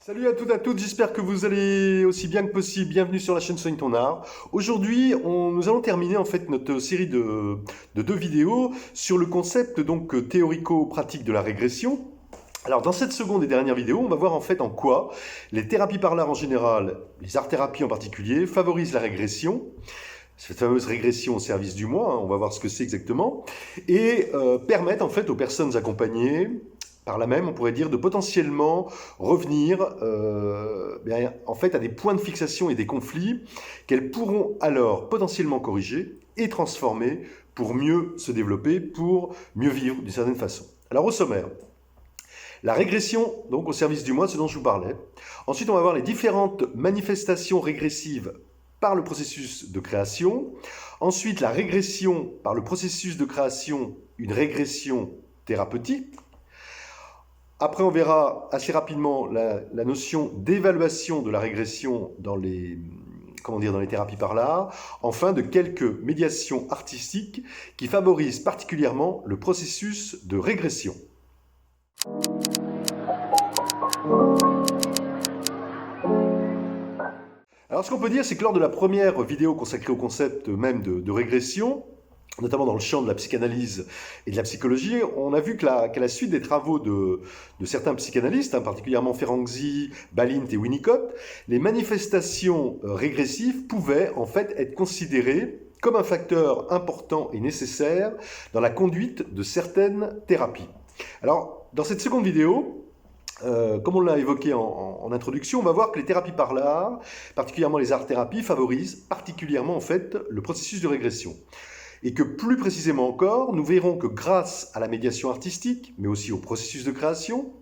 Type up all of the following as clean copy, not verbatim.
Salut à toutes et à toutes, j'espère que vous allez aussi bien que possible. Bienvenue sur la chaîne Soigne ton art. Aujourd'hui, nous allons terminer en fait notre série de deux vidéos sur le concept donc théorico-pratique de la régression. Alors dans cette seconde et dernière vidéo, on va voir en fait en quoi les thérapies par l'art en général, les art-thérapies en particulier, favorisent la régression. Cette fameuse régression au service du moi, on va voir ce que c'est exactement, et permettent en fait aux personnes accompagnées, par là même, on pourrait dire, de potentiellement revenir en fait, à des points de fixation et des conflits qu'elles pourront alors potentiellement corriger et transformer pour mieux se développer, pour mieux vivre d'une certaine façon. Alors au sommaire, la régression, donc au service du moi, ce dont je vous parlais. Ensuite, on va voir les différentes manifestations régressives par le processus de création. Ensuite, la régression par le processus de création, une régression thérapeutique. Après, on verra assez rapidement la notion d'évaluation de la régression dans les thérapies par l'art. Enfin, de quelques médiations artistiques qui favorisent particulièrement le processus de régression. Alors, ce qu'on peut dire, c'est que lors de la première vidéo consacrée au concept même de régression, notamment dans le champ de la psychanalyse et de la psychologie, on a vu qu'à la suite des travaux de certains psychanalystes, particulièrement Ferenczi, Balint et Winnicott, les manifestations régressives pouvaient en fait être considérées comme un facteur important et nécessaire dans la conduite de certaines thérapies. Alors, dans cette seconde vidéo, comme on l'a évoqué en introduction, on va voir que les thérapies par l'art, particulièrement les art-thérapies, favorisent particulièrement en fait le processus de régression. Et que plus précisément encore, nous verrons que grâce à la médiation artistique, mais aussi au processus de création,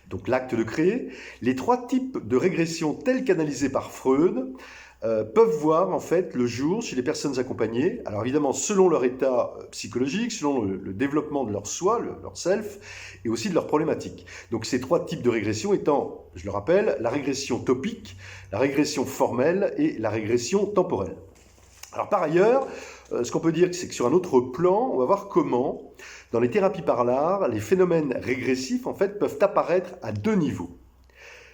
donc l'acte de créer, les trois types de régression tels qu'analysés par Freud peuvent voir en fait le jour chez les personnes accompagnées, alors évidemment selon leur état psychologique, selon le développement de leur soi, leur self, et aussi de leurs problématiques. Donc ces trois types de régression étant, je le rappelle, la régression topique, la régression formelle et la régression temporelle. Alors par ailleurs, ce qu'on peut dire, c'est que sur un autre plan, on va voir comment, dans les thérapies par l'art, les phénomènes régressifs en fait, peuvent apparaître à deux niveaux.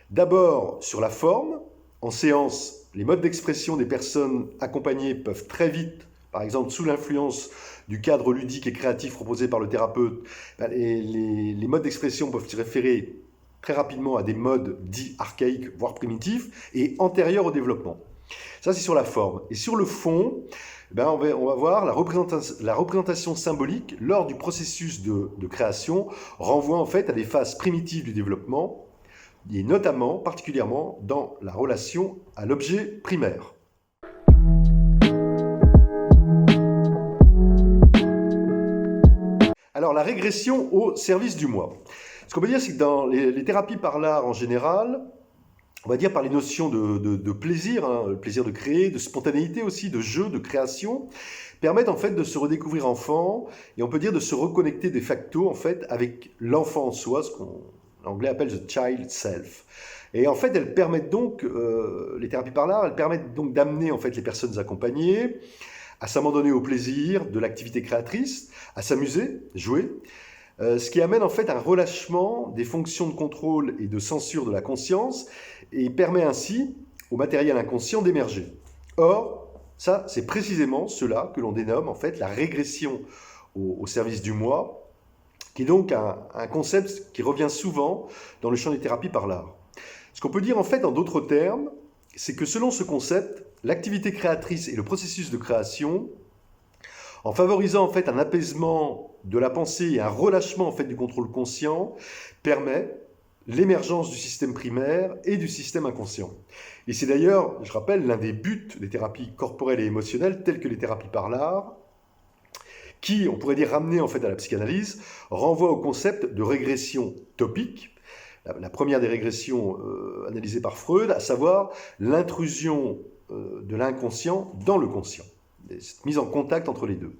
D'abord, sur la forme. En séance, les modes d'expression des personnes accompagnées peuvent très vite, par exemple sous l'influence du cadre ludique et créatif proposé par le thérapeute, les modes d'expression peuvent se référer très rapidement à des modes dits archaïques, voire primitifs, et antérieurs au développement. Ça, c'est sur la forme. Et sur le fond, on va voir la représentation symbolique lors du processus de création renvoie en fait à des phases primitives du développement, et notamment, particulièrement, dans la relation à l'objet primaire. Alors, la régression au service du moi. Ce qu'on peut dire, c'est que dans les thérapies par l'art en général, on va dire par les notions de plaisir, le plaisir de créer, de spontanéité aussi, de jeu, de création, permettent en fait de se redécouvrir enfant, et on peut dire de se reconnecter de facto en fait avec l'enfant en soi, ce qu'on en anglais appelle the child self. Et en fait, elles permettent donc, les thérapies par l'art, elles permettent donc d'amener en fait les personnes accompagnées à s'abandonner au plaisir de l'activité créatrice, à s'amuser, jouer, ce qui amène en fait un relâchement des fonctions de contrôle et de censure de la conscience et permet ainsi au matériel inconscient d'émerger. Or, ça, c'est précisément cela que l'on dénomme en fait la régression au service du moi, qui est donc un concept qui revient souvent dans le champ des thérapies par l'art. Ce qu'on peut dire en fait en d'autres termes, c'est que selon ce concept, l'activité créatrice et le processus de création, en favorisant en fait un apaisement de la pensée et un relâchement en fait du contrôle conscient, permet l'émergence du système primaire et du système inconscient. Et c'est d'ailleurs, je rappelle, l'un des buts des thérapies corporelles et émotionnelles, telles que les thérapies par l'art, qui, on pourrait dire ramené en fait à la psychanalyse, renvoie au concept de régression topique, la première des régressions analysées par Freud, à savoir l'intrusion de l'inconscient dans le conscient, cette mise en contact entre les deux.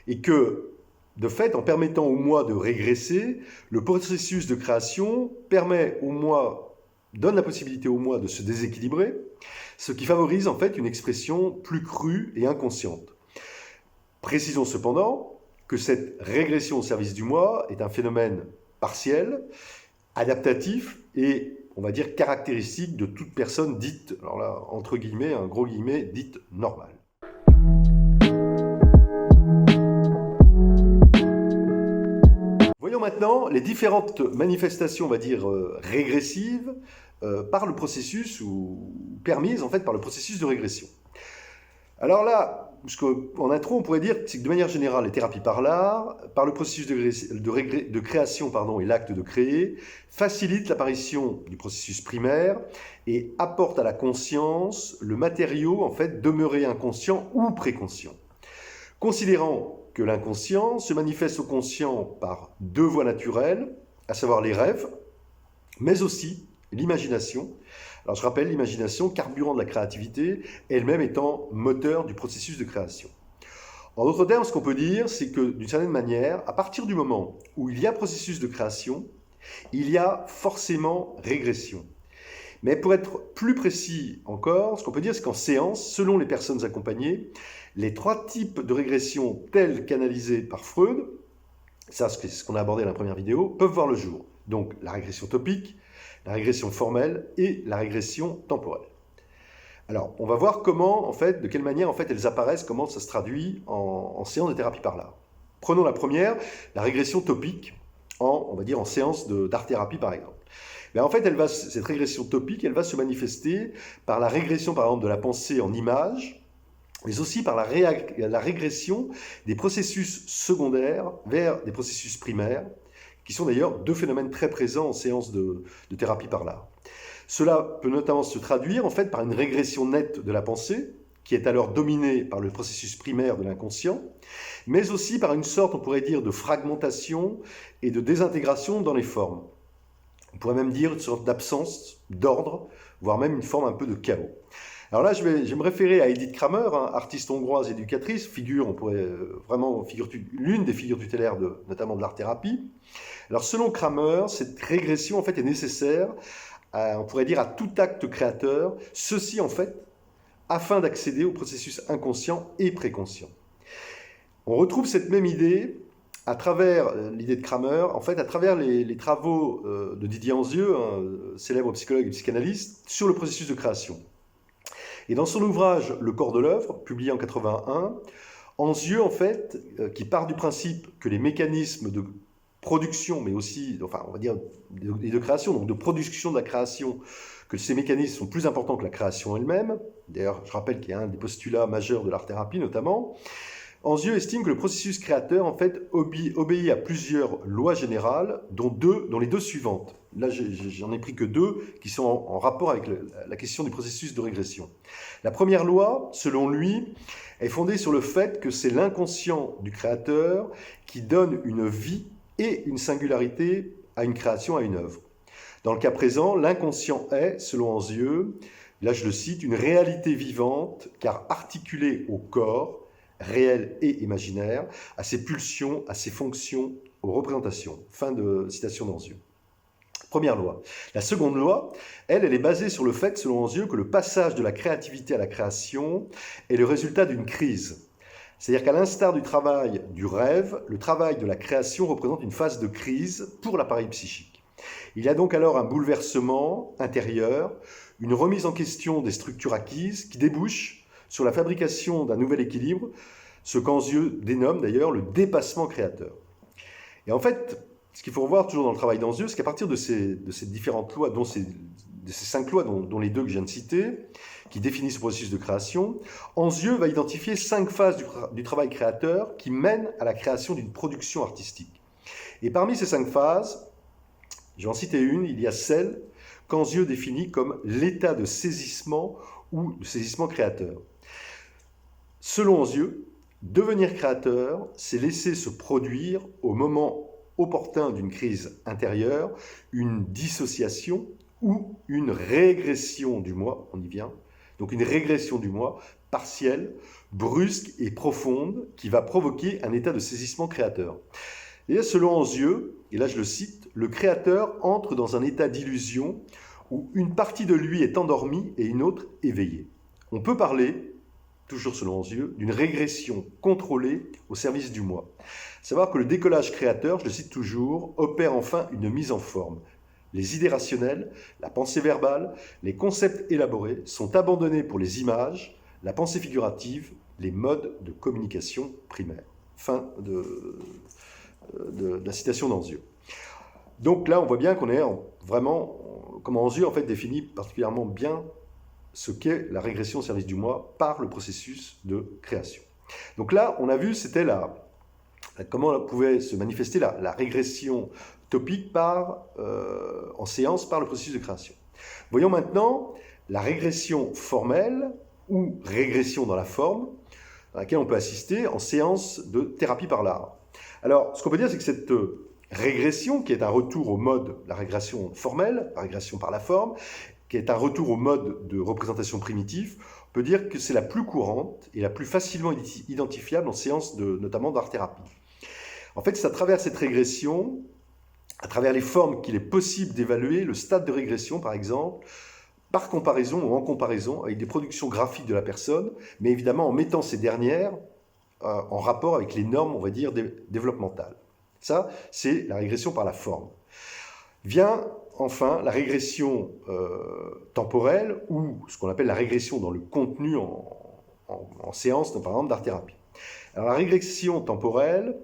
Et que, de fait, en permettant au moi de régresser, le processus de création permet au moi, donne la possibilité au moi de se déséquilibrer, ce qui favorise en fait une expression plus crue et inconsciente. Précisons cependant que cette régression au service du moi est un phénomène partiel, adaptatif et on va dire, caractéristique de toute personne dite, alors là, entre guillemets, un gros guillemets, dite normale. Voyons maintenant les différentes manifestations, on va dire, régressives par le processus, ou permises en fait par le processus de régression. Alors là, en intro, on pourrait dire que de manière générale, les thérapies par l'art, par le processus de création et l'acte de créer, facilitent l'apparition du processus primaire et apportent à la conscience le matériau en fait demeuré inconscient ou préconscient. Considérant que l'inconscient se manifeste au conscient par deux voies naturelles, à savoir les rêves, mais aussi l'imagination. Alors je rappelle, l'imagination, carburant de la créativité, elle-même étant moteur du processus de création. En d'autres termes, ce qu'on peut dire, c'est que d'une certaine manière, à partir du moment où il y a processus de création, il y a forcément régression. Mais pour être plus précis encore, ce qu'on peut dire, c'est qu'en séance, selon les personnes accompagnées, les trois types de régression tels qu'analysés par Freud, ça c'est ce qu'on a abordé dans la première vidéo, peuvent voir le jour. Donc la régression topique, la régression formelle et la régression temporelle. Alors, on va voir comment, en fait, de quelle manière, en fait, elles apparaissent, comment ça se traduit en séance de thérapie par l'art. Prenons la première, la régression topique, on va dire en séance d'art-thérapie, par exemple. Mais en fait, cette régression topique, elle va se manifester par la régression, par exemple, de la pensée en images, mais aussi par la régression des processus secondaires vers des processus primaires, qui sont d'ailleurs deux phénomènes très présents en séance de thérapie par l'art. Cela peut notamment se traduire en fait par une régression nette de la pensée, qui est alors dominée par le processus primaire de l'inconscient, mais aussi par une sorte, on pourrait dire, de fragmentation et de désintégration dans les formes. On pourrait même dire une sorte d'absence d'ordre, voire même une forme un peu de chaos. Alors là, je vais me référer à Edith Kramer, artiste hongroise éducatrice, l'une des figures tutélaires notamment de l'art-thérapie. Alors selon Kramer, cette régression en fait est nécessaire, on pourrait dire à tout acte créateur, ceci en fait afin d'accéder au processus inconscient et préconscient. On retrouve cette même idée à travers l'idée de Kramer, en fait à travers les travaux de Didier Anzieux, un célèbre psychologue et psychanalyste, sur le processus de création. Et dans son ouvrage Le corps de l'œuvre, publié en 81, Anzieux, en fait, qui part du principe que les mécanismes de production, mais aussi, enfin, on va dire, de création, donc de production de la création, que ces mécanismes sont plus importants que la création elle-même. D'ailleurs, je rappelle qu'il y a un des postulats majeurs de l'art-thérapie, notamment. Anzieux estime que le processus créateur, en fait, obéit à plusieurs lois générales, dont les deux suivantes. Là, j'en ai pris que deux qui sont en rapport avec la question du processus de régression. La première loi, selon lui, est fondée sur le fait que c'est l'inconscient du créateur qui donne une vie et une singularité à une création, à une œuvre. Dans le cas présent, l'inconscient est, selon Anzieux, là je le cite, une réalité vivante, car articulée au corps, réel et imaginaire, à ses pulsions, à ses fonctions, aux représentations. Fin de citation d'Anzieux. Première loi. La seconde loi, elle est basée sur le fait, selon Anzieux, que le passage de la créativité à la création est le résultat d'une crise. C'est-à-dire qu'à l'instar du travail du rêve, le travail de la création représente une phase de crise pour l'appareil psychique. Il y a donc alors un bouleversement intérieur, une remise en question des structures acquises qui débouche sur la fabrication d'un nouvel équilibre, ce qu'Anzieux dénomme d'ailleurs le dépassement créateur. Et en fait, ce qu'il faut revoir toujours dans le travail d'Anzieux, c'est qu'à partir de ces différentes lois, de ces 5 lois, dont les 2 que je viens de citer, qui définissent le processus de création, Anzieux va identifier 5 phases du travail créateur qui mènent à la création d'une production artistique. Et parmi ces 5 phases, je vais en citer une, il y a celle qu'Anzieux définit comme l'état de saisissement ou de saisissement créateur. Selon Anzieux, devenir créateur, c'est laisser se produire au moment opportun d'une crise intérieure, une dissociation ou une régression du moi, on y vient, donc une régression du moi partielle, brusque et profonde qui va provoquer un état de saisissement créateur. Et là, selon Anzieux, et là je le cite, le créateur entre dans un état d'illusion où une partie de lui est endormie et une autre éveillée. On peut parler, toujours selon Anzieux, d'une régression contrôlée au service du moi. Savoir que le décollage créateur, je le cite toujours, opère enfin une mise en forme. les idées rationnelles, la pensée verbale, les concepts élaborés sont abandonnés pour les images, la pensée figurative, les modes de communication primaires. Fin de la citation d'Anzieu. Donc là, on voit bien qu'on est vraiment, comme Anzieu en fait définit particulièrement bien ce qu'est la régression au service du moi par le processus de création. Donc là, on a vu, c'était comment pouvait se manifester la régression topique en séance par le processus de création. Voyons maintenant la régression formelle ou régression dans la forme, à laquelle on peut assister en séance de thérapie par l'art. Alors, ce qu'on peut dire, c'est que cette régression, qui est un retour au mode, la régression formelle, la régression par la forme, qui est un retour au mode de représentation primitif, on peut dire que c'est la plus courante et la plus facilement identifiable en séance notamment d'art-thérapie. En fait, c'est à travers cette régression, à travers les formes qu'il est possible d'évaluer le stade de régression, par exemple, par comparaison ou en comparaison avec des productions graphiques de la personne, mais évidemment en mettant ces dernières en rapport avec les normes, on va dire, développementales. Ça, c'est la régression par la forme. Vient enfin la régression temporelle, ou ce qu'on appelle la régression dans le contenu en séance, par exemple, d'art-thérapie. Alors la régression temporelle,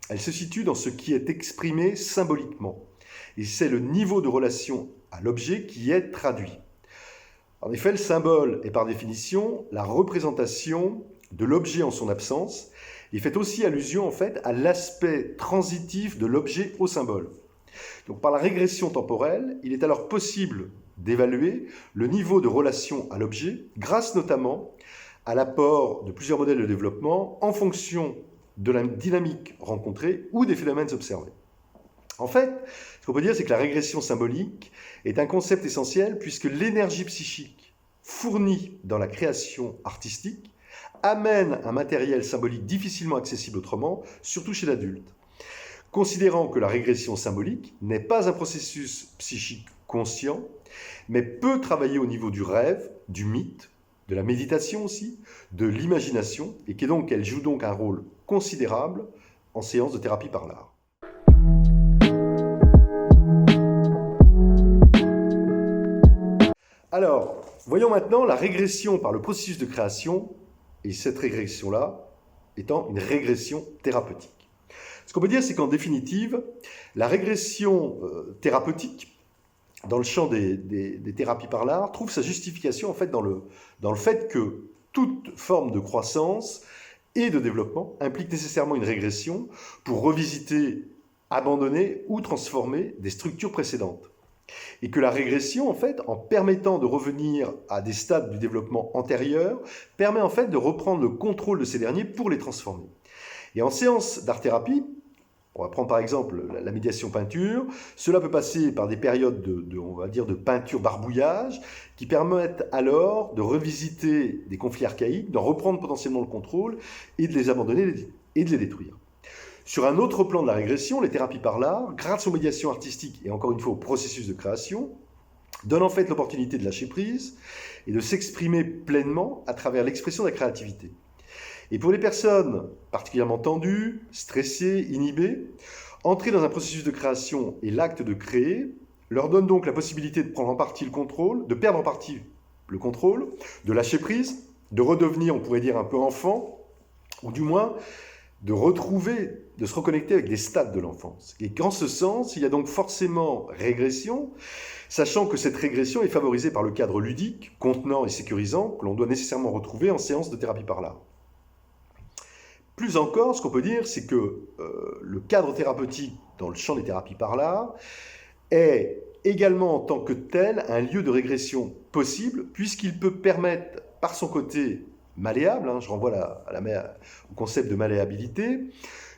elle se situe dans ce qui est exprimé symboliquement. Et c'est le niveau de relation à l'objet qui est traduit. En effet, le symbole est par définition la représentation de l'objet en son absence. Il fait aussi allusion en fait à l'aspect transitif de l'objet au symbole. Donc par la régression temporelle, il est alors possible d'évaluer le niveau de relation à l'objet grâce notamment à l'apport de plusieurs modèles de développement en fonction de la dynamique rencontrée ou des phénomènes observés. En fait, ce qu'on peut dire, c'est que la régression symbolique est un concept essentiel puisque l'énergie psychique fournie dans la création artistique amène un matériel symbolique difficilement accessible autrement, surtout chez l'adulte. Considérant que la régression symbolique n'est pas un processus psychique conscient, mais peut travailler au niveau du rêve, du mythe, de la méditation aussi, de l'imagination, et qu'elle joue donc un rôle considérable en séance de thérapie par l'art. Alors, voyons maintenant la régression par le processus de création, et cette régression-là étant une régression thérapeutique. Ce qu'on peut dire, c'est qu'en définitive, la régression thérapeutique, dans le champ des thérapies par l'art, trouve sa justification en fait dans le fait que toute forme de croissance et de développement implique nécessairement une régression pour revisiter, abandonner ou transformer des structures précédentes. Et que la régression, en fait, en permettant de revenir à des stades du développement antérieur, permet en fait de reprendre le contrôle de ces derniers pour les transformer. Et en séance d'art-thérapie, on va prendre par exemple la médiation peinture, cela peut passer par des périodes on va dire, de peinture-barbouillage, qui permettent alors de revisiter des conflits archaïques, d'en reprendre potentiellement le contrôle et de les abandonner et de les détruire. Sur un autre plan de la régression, les thérapies par l'art, grâce aux médiations artistiques et encore une fois au processus de création, donnent en fait l'opportunité de lâcher prise et de s'exprimer pleinement à travers l'expression de la créativité. Et pour les personnes particulièrement tendues, stressées, inhibées, entrer dans un processus de création et l'acte de créer leur donne donc la possibilité de prendre en partie le contrôle, de perdre en partie le contrôle, de lâcher prise, de redevenir, on pourrait dire, un peu enfant, ou du moins de retrouver, de se reconnecter avec des stades de l'enfance. Et qu'en ce sens, il y a donc forcément régression, sachant que cette régression est favorisée par le cadre ludique, contenant et sécurisant, que l'on doit nécessairement retrouver en séance de thérapie par l'art. Plus encore, ce qu'on peut dire, c'est que le cadre thérapeutique dans le champ des thérapies par l'art est également en tant que tel un lieu de régression possible, puisqu'il peut permettre, par son côté malléable, je renvoie au concept de malléabilité,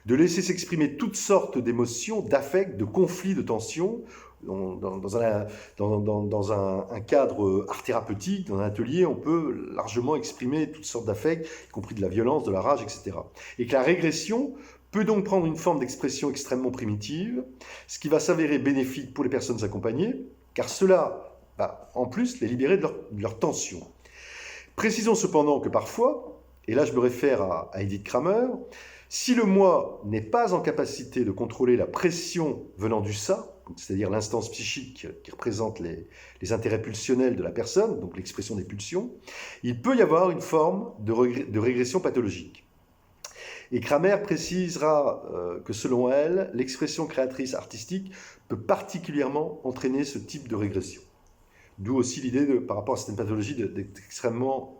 de laisser s'exprimer toutes sortes d'émotions, d'affects, de conflits, de tensions, dans un cadre art thérapeutique, dans un atelier, on peut largement exprimer toutes sortes d'affects, y compris de la violence, de la rage, etc. Et que la régression peut donc prendre une forme d'expression extrêmement primitive, ce qui va s'avérer bénéfique pour les personnes accompagnées, car cela va en plus les libérer de leur tension. Précisons cependant que parfois, et là je me réfère à Edith Kramer, si le moi n'est pas en capacité de contrôler la pression venant du ça, c'est-à-dire l'instance psychique qui représente les intérêts pulsionnels de la personne, donc l'expression des pulsions, il peut y avoir une forme de régression pathologique. Et Kramer précisera que selon elle, l'expression créatrice artistique peut particulièrement entraîner ce type de régression. D'où aussi l'idée, par rapport à certaines pathologies, d'être extrêmement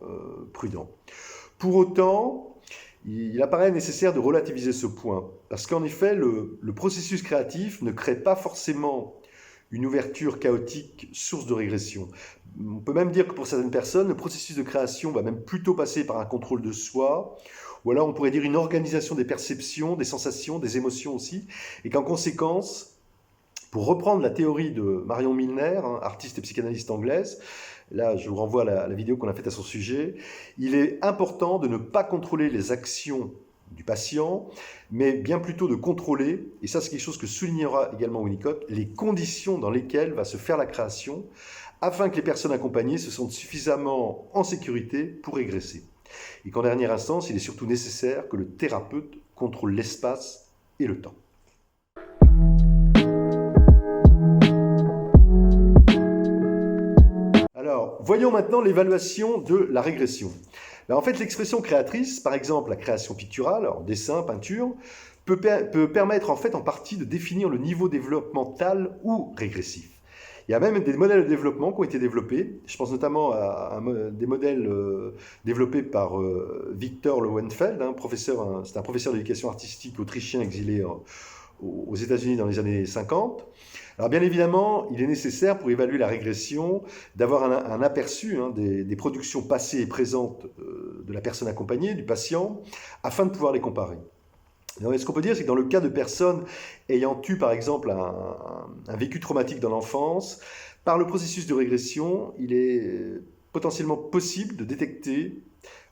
prudent. Pour autant, il apparaît nécessaire de relativiser ce point, parce qu'en effet, le processus créatif ne crée pas forcément une ouverture chaotique, source de régression. On peut même dire que pour certaines personnes, le processus de création va même plutôt passer par un contrôle de soi, ou alors on pourrait dire une organisation des perceptions, des sensations, des émotions aussi, et qu'en conséquence, pour reprendre la théorie de Marion Milner, artiste et psychanalyste anglaise, là je vous renvoie à la vidéo qu'on a faite à son sujet, il est important de ne pas contrôler les actions du patient, mais bien plutôt de contrôler, et ça c'est quelque chose que soulignera également Winnicott, les conditions dans lesquelles va se faire la création, afin que les personnes accompagnées se sentent suffisamment en sécurité pour régresser. Et qu'en dernière instance, il est surtout nécessaire que le thérapeute contrôle l'espace et le temps. Alors, voyons maintenant l'évaluation de la régression. En fait, l'expression créatrice, par exemple la création picturale, alors dessin, peinture, peut permettre en fait en partie de définir le niveau développemental ou régressif. Il y a même des modèles de développement qui ont été développés. Je pense notamment à des modèles développés par Victor Lowenfeld, c'est un professeur d'éducation artistique autrichien exilé aux États-Unis dans les années 50. Alors bien évidemment, il est nécessaire pour évaluer la régression d'avoir un aperçu des productions passées et présentes de la personne accompagnée, du patient, afin de pouvoir les comparer. Ce qu'on peut dire, c'est que dans le cas de personnes ayant eu, par exemple, un vécu traumatique dans l'enfance, par le processus de régression, il est potentiellement possible de détecter,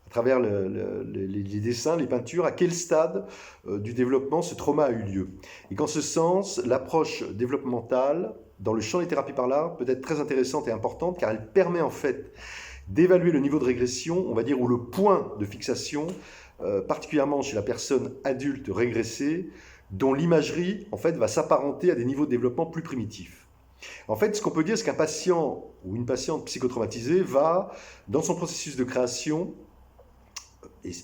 à travers les dessins, les peintures, à quel stade du développement ce trauma a eu lieu. Et qu'en ce sens, l'approche développementale, dans le champ des thérapies par l'art, peut être très intéressante et importante, car elle permet en fait d'évaluer le niveau de régression, on va dire, ou le point de fixation, particulièrement chez la personne adulte régressée, dont l'imagerie en fait va s'apparenter à des niveaux de développement plus primitifs. En fait, ce qu'on peut dire, c'est qu'un patient ou une patiente psychotraumatisée va, dans son processus de création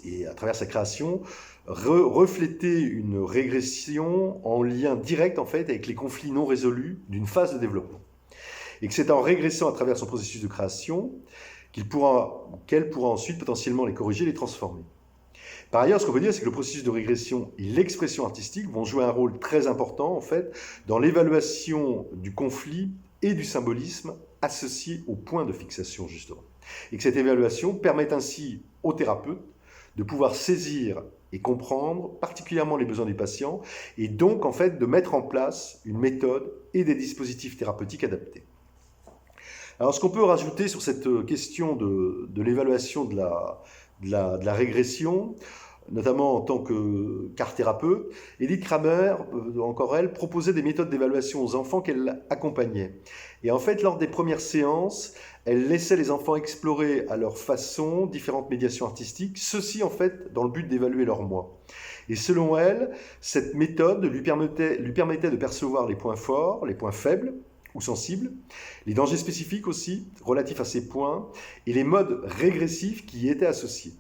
et à travers sa création, refléter une régression en lien direct en fait avec les conflits non résolus d'une phase de développement. Et que c'est en régressant à travers son processus de création qu'elle pourra ensuite potentiellement les corriger, les transformer. Par ailleurs, ce qu'on peut dire, c'est que le processus de régression et l'expression artistique vont jouer un rôle très important, en fait, dans l'évaluation du conflit et du symbolisme associé au point de fixation, justement. Et que cette évaluation permet ainsi au thérapeute de pouvoir saisir et comprendre particulièrement les besoins du patient, et donc, en fait, de mettre en place une méthode et des dispositifs thérapeutiques adaptés. Alors, ce qu'on peut rajouter sur cette question de l'évaluation de la régression, notamment en tant qu'art thérapeute, Edith Kramer, encore elle, proposait des méthodes d'évaluation aux enfants qu'elle accompagnait. Et en fait, lors des premières séances, elle laissait les enfants explorer à leur façon différentes médiations artistiques, ceci en fait dans le but d'évaluer leur moi. Et selon elle, cette méthode lui permettait de percevoir les points forts, les points faibles ou sensibles, les dangers spécifiques aussi, relatifs à ces points, et les modes régressifs qui y étaient associés.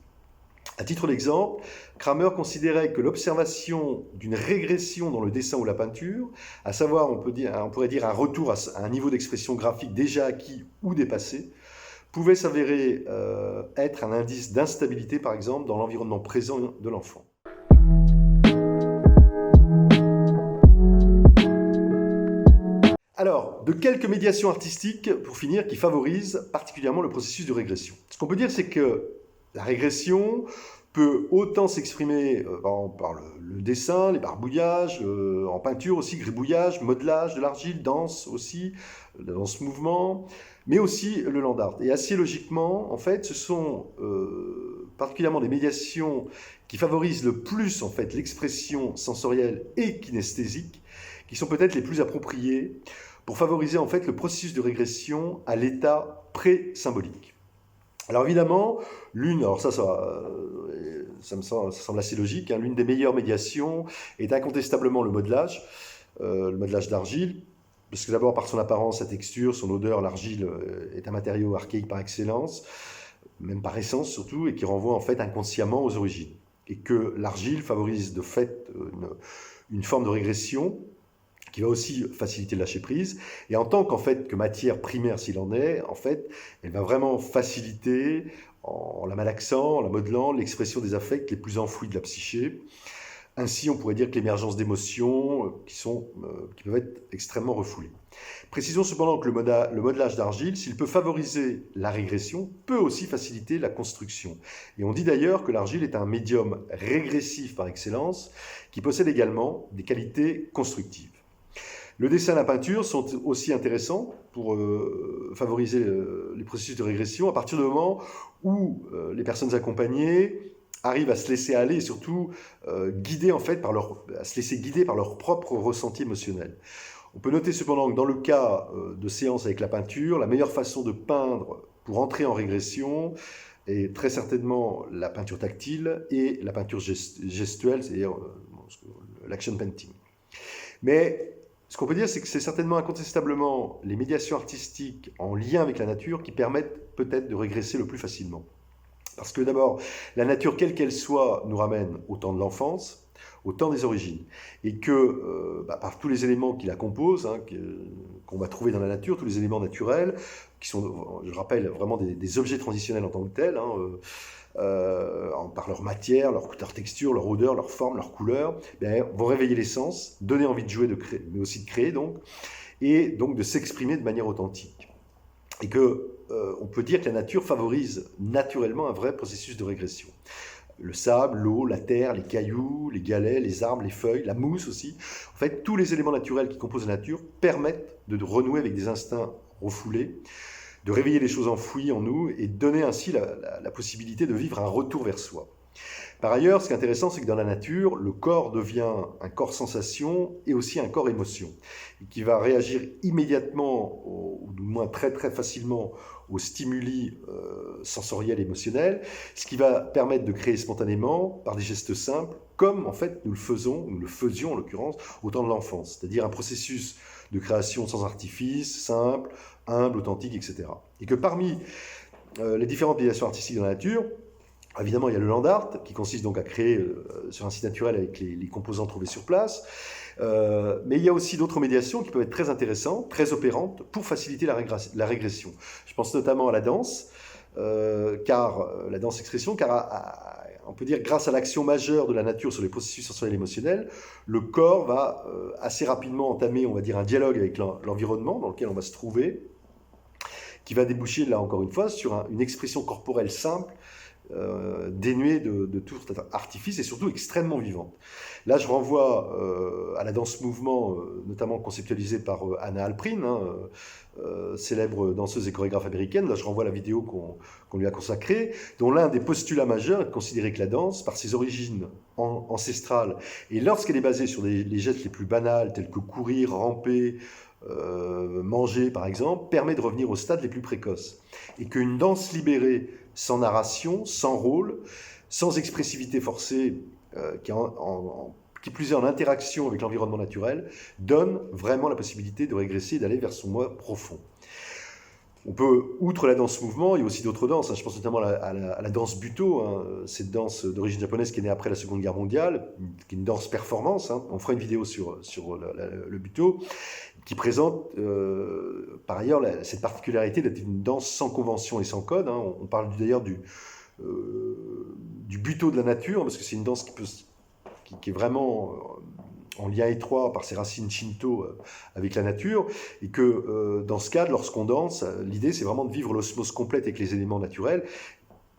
À titre d'exemple, Kramer considérait que l'observation d'une régression dans le dessin ou la peinture, à savoir, on pourrait dire un retour à un niveau d'expression graphique déjà acquis ou dépassé, pouvait s'avérer être un indice d'instabilité, par exemple, dans l'environnement présent de l'enfant. Alors, de quelques médiations artistiques, pour finir, qui favorisent particulièrement le processus de régression. Ce qu'on peut dire, c'est que la régression peut autant s'exprimer par le dessin, les barbouillages, en peinture aussi, gribouillage, modelage de l'argile, danse aussi, la danse-mouvement, mais aussi le land art. Et assez logiquement, en fait, ce sont particulièrement des médiations qui favorisent le plus en fait l'expression sensorielle et kinesthésique, qui sont peut-être les plus appropriées pour favoriser en fait le processus de régression à l'état pré-symbolique. Alors évidemment, ça me semble assez logique, l'une des meilleures médiations est incontestablement le modelage d'argile, parce que d'abord par son apparence, sa texture, son odeur, l'argile est un matériau archaïque par excellence, même par essence surtout, et qui renvoie en fait inconsciemment aux origines. Et que l'argile favorise de fait une forme de régression qui va aussi faciliter le lâcher-prise. Et en tant qu'en fait que matière primaire s'il en est, en fait, elle va vraiment faciliter, en la malaxant, en la modelant, l'expression des affects les plus enfouis de la psyché. Ainsi, on pourrait dire que l'émergence d'émotions qui peuvent être extrêmement refoulées. Précisons cependant que le modelage d'argile, s'il peut favoriser la régression, peut aussi faciliter la construction. Et on dit d'ailleurs que l'argile est un médium régressif par excellence, qui possède également des qualités constructives. Le dessin et la peinture sont aussi intéressants pour favoriser les processus de régression à partir du moment où les personnes accompagnées arrivent à se laisser aller et surtout guider en fait à se laisser guider par leur propre ressenti émotionnel. On peut noter cependant que dans le cas de séances avec la peinture, la meilleure façon de peindre pour entrer en régression est très certainement la peinture tactile et la peinture gestuelle, c'est-à-dire l'action painting. Mais ce qu'on peut dire, c'est que c'est certainement incontestablement les médiations artistiques en lien avec la nature qui permettent peut-être de régresser le plus facilement. Parce que d'abord, la nature, quelle qu'elle soit, nous ramène au temps de l'enfance, au temps des origines. Et que, par tous les éléments qui la composent, qu'on va trouver dans la nature, tous les éléments naturels, qui sont, je rappelle, vraiment des objets transitionnels en tant que tels, par leur matière, leur texture, leur odeur, leur forme, leur couleur, vont réveiller les sens, donner envie de jouer, de créer, mais aussi de créer donc, et donc de s'exprimer de manière authentique. Et que on peut dire que la nature favorise naturellement un vrai processus de régression. Le sable, l'eau, la terre, les cailloux, les galets, les arbres, les feuilles, la mousse aussi. En fait, tous les éléments naturels qui composent la nature permettent de renouer avec des instincts refoulés, de réveiller les choses enfouies en nous et de donner ainsi la possibilité de vivre un retour vers soi. Par ailleurs, ce qui est intéressant, c'est que dans la nature, le corps devient un corps sensation et aussi un corps émotion, et qui va réagir immédiatement, ou du moins très très facilement, aux stimuli sensoriels et émotionnels, ce qui va permettre de créer spontanément, par des gestes simples, comme en fait nous le faisions en l'occurrence, au temps de l'enfance, c'est-à-dire un processus de création sans artifice, simple, humble, authentique, etc. Et que parmi les différentes médiations artistiques dans la nature, évidemment, il y a le land art, qui consiste donc à créer sur un site naturel avec les composants trouvés sur place. Mais il y a aussi d'autres médiations qui peuvent être très intéressantes, très opérantes, pour faciliter la régression. Je pense notamment à la danse, la danse-expression, car on peut dire grâce à l'action majeure de la nature sur les processus sensoriels et émotionnels, le corps va assez rapidement entamer, on va dire, un dialogue avec l'environnement dans lequel on va se trouver, qui va déboucher, là encore une fois, sur une expression corporelle simple, dénuée de tout artifice et surtout extrêmement vivante. Là, je renvoie à la danse-mouvement, notamment conceptualisée par Anna Alprin, célèbre danseuse et chorégraphe américaine. Là, je renvoie à la vidéo qu'on lui a consacrée, dont l'un des postulats majeurs est de considérer que la danse, par ses origines ancestrales, et lorsqu'elle est basée sur les gestes les plus banals, tels que courir, ramper, manger par exemple, permet de revenir aux stades les plus précoces. Et qu'une danse libérée, sans narration, sans rôle, sans expressivité forcée, qui plus est en interaction avec l'environnement naturel, donne vraiment la possibilité de régresser et d'aller vers son moi profond. On peut, outre la danse-mouvement, il y a aussi d'autres danses. Je pense notamment à la danse Buto, cette danse d'origine japonaise qui est née après la Seconde Guerre mondiale, qui est une danse performance. On fera une vidéo sur le Buto, qui présente par ailleurs cette particularité d'être une danse sans convention et sans code. On parle d'ailleurs du Buto de la nature, parce que c'est une danse qui est vraiment en lien étroit par ses racines shinto avec la nature, et que dans ce cadre, lorsqu'on danse, l'idée c'est vraiment de vivre l'osmose complète avec les éléments naturels.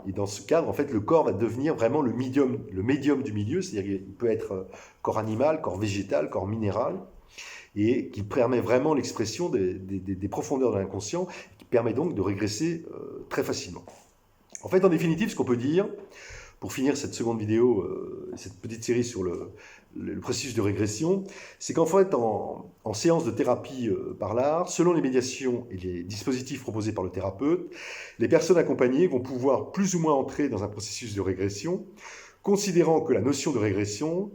Et dans ce cadre, en fait, le corps va devenir vraiment le médium du milieu, c'est-à-dire qu'il peut être corps animal, corps végétal, corps minéral, et qui permet vraiment l'expression des profondeurs de l'inconscient, qui permet donc de régresser très facilement. En fait, en définitive, ce qu'on peut dire, pour finir cette seconde vidéo, cette petite série sur le processus de régression, c'est qu'en fait, en séance de thérapie par l'art, selon les médiations et les dispositifs proposés par le thérapeute, les personnes accompagnées vont pouvoir plus ou moins entrer dans un processus de régression, considérant que la notion de régression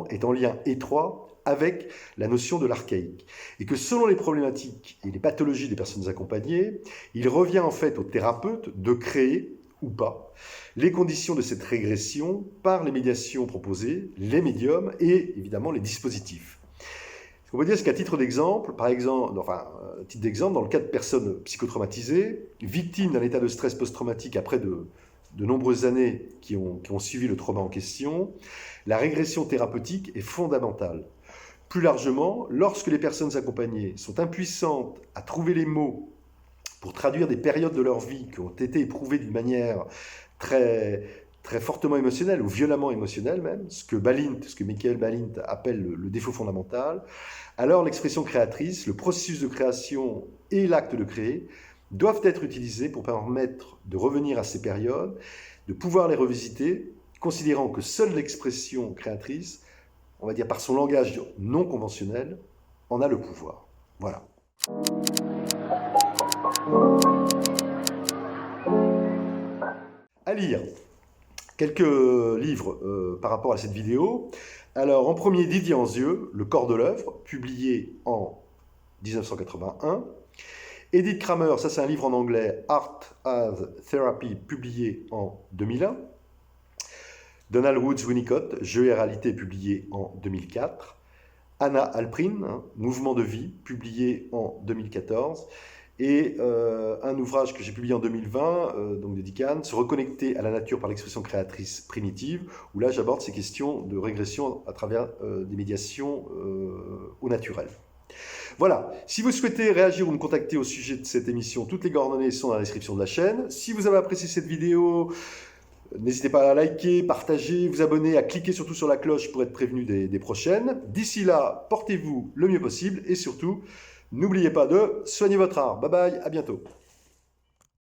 est en lien étroit avec la notion de l'archaïque. Et que selon les problématiques et les pathologies des personnes accompagnées, il revient en fait au thérapeute de créer ou pas les conditions de cette régression par les médiations proposées, les médiums et évidemment les dispositifs. Ce qu'on peut dire, c'est qu'à titre d'exemple, dans le cas de personnes psychotraumatisées, victimes d'un état de stress post-traumatique après de nombreuses années qui ont suivi le trauma en question, la régression thérapeutique est fondamentale. Plus largement, lorsque les personnes accompagnées sont impuissantes à trouver les mots pour traduire des périodes de leur vie qui ont été éprouvées d'une manière très, très fortement émotionnelle ou violemment émotionnelle même, ce que Michael Balint appelle le défaut fondamental, alors l'expression créatrice, le processus de création et l'acte de créer doivent être utilisés pour permettre de revenir à ces périodes, de pouvoir les revisiter, considérant que seule l'expression créatrice, on va dire par son langage non conventionnel, en a le pouvoir. Voilà. À lire. Quelques livres par rapport à cette vidéo. Alors, en premier, Didier Anzieux, Le corps de l'œuvre, publié en 1981. Edith Kramer, ça c'est un livre en anglais, Art as Therapy, publié en 2001. Donald Woods Winnicott, Jeu et réalité, publié en 2004. Anna Alprin, Mouvement de vie, publié en 2014. Et un ouvrage que j'ai publié en 2020, donc de Dick Kahn, Se reconnecter à la nature par l'expression créatrice primitive, où là j'aborde ces questions de régression à travers des médiations au naturel. Voilà, si vous souhaitez réagir ou me contacter au sujet de cette émission, toutes les coordonnées sont dans la description de la chaîne. Si vous avez apprécié cette vidéo, n'hésitez pas à liker, partager, vous abonner, à cliquer surtout sur la cloche pour être prévenu des prochaines. D'ici là, portez-vous le mieux possible et surtout, n'oubliez pas de soigner votre art. Bye bye, à bientôt.